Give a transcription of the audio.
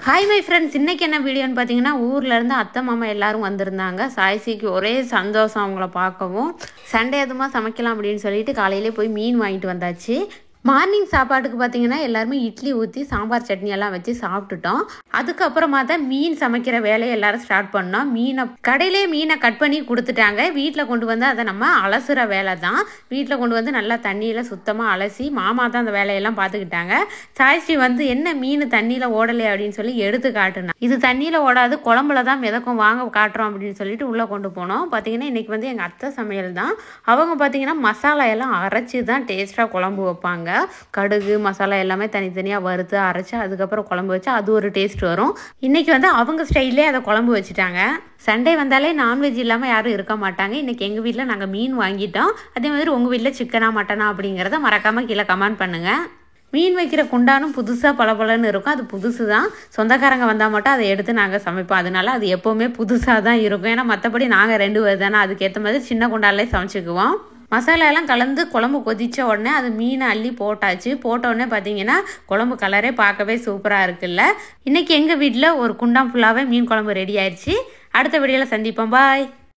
Hi my friends, இன்றைக்கி என்ன வீடியோன்னு பார்த்தீங்கன்னா, ஊர்லேருந்து அத்தை மாமா எல்லோரும் வந்திருந்தாங்க. சாய்ஸிக்கு ஒரே சந்தோஷம் அவங்கள பார்க்கவும். சண்டே எதுமா சமைக்கலாம் அப்படின்னு சொல்லிட்டு காலையிலே போய் மீன் வாங்கிட்டு வந்தாச்சு. மார்னிங் சாப்பாட்டுக்கு பார்த்தீங்கன்னா எல்லாருமே இட்லி ஊற்றி சாம்பார் சட்னி எல்லாம் வச்சு சாப்பிட்டுட்டோம். அதுக்கப்புறமா தான் மீன் சமைக்கிற வேலையை எல்லாரும் ஸ்டார்ட் பண்ணோம். கடையிலே மீனை கட் பண்ணி கொடுத்துட்டாங்க. வீட்டில் கொண்டு வந்து அதை நம்ம அலசுகிற வேலை தான். வீட்டில் கொண்டு வந்து நல்லா தண்ணியில் சுத்தமாக அலசி மாமா தான் அந்த வேலையெல்லாம் பார்த்துக்கிட்டாங்க. சாய்ஸ்ரீ வந்து என்ன மீன் தண்ணியில் ஓடலை அப்படின்னு சொல்லி எடுத்து காட்டுனா, இது தண்ணியில் ஓடாது, குழம்புல தான் மிதக்கும், வாங்க காட்டுறோம் அப்படின்னு சொல்லிட்டு உள்ளே கொண்டு போனோம். பார்த்தீங்கன்னா இன்றைக்கி வந்து எங்கள் அத்தை சமையல் தான். அவங்க பார்த்தீங்கன்னா மசாலா எல்லாம் அரைச்சி தான் டேஸ்ட்டாக குழம்பு வைப்பாங்க. கடுகு மசாலா எல்லாமே தனித்தனியாக வறுத்து அரைச்சி அதுக்கப்புறம் குழம்பு வச்சு அது ஒரு டேஸ்ட் வரும். இன்றைக்கி வந்து அவங்க ஸ்டைல்லே அதை குழம்பு வச்சுட்டாங்க. சண்டே வந்தாலே நான்வெஜ் இல்லாமல் யாரும் இருக்க மாட்டாங்க. இன்றைக்கி எங்கள் வீட்டில் நாங்கள் மீன் வாங்கிட்டோம். அதே மாதிரி உங்கள் வீட்டில் சிக்கனா மட்டனா அப்படிங்கிறத மறக்காமல் கீழே கமெண்ட் பண்ணுங்கள். மீன் வைக்கிற குண்டானும் புதுசாக பளபளன்னு இருக்கும். அது புதுசு தான். சொந்தக்காரங்க வந்தால் மட்டும் அதை எடுத்து நாங்கள் சமைப்போம். அதனால அது எப்போவுமே புதுசாக தான் இருக்கும். ஏன்னா மற்றபடி நாங்கள் 2 பேர் தானே, அதுக்கேற்ற மாதிரி சின்ன குண்டாலே சமைச்சிக்குவோம். மசாலா எல்லாம் கலந்து குழம்பு கொதித்த உடனே அது மீனை அள்ளி போட்டாச்சு. போட்ட உடனே பார்த்தீங்கன்னா குழம்பு கலரே பார்க்கவே சூப்பராக இருக்குல்ல. இன்றைக்கி எங்கள் வீட்டில் ஒரு குண்டான் ஃபுல்லாகவே மீன் குழம்பு ரெடி ஆயிடுச்சு. அடுத்த வீடியோவில் சந்திப்போம். பாய்.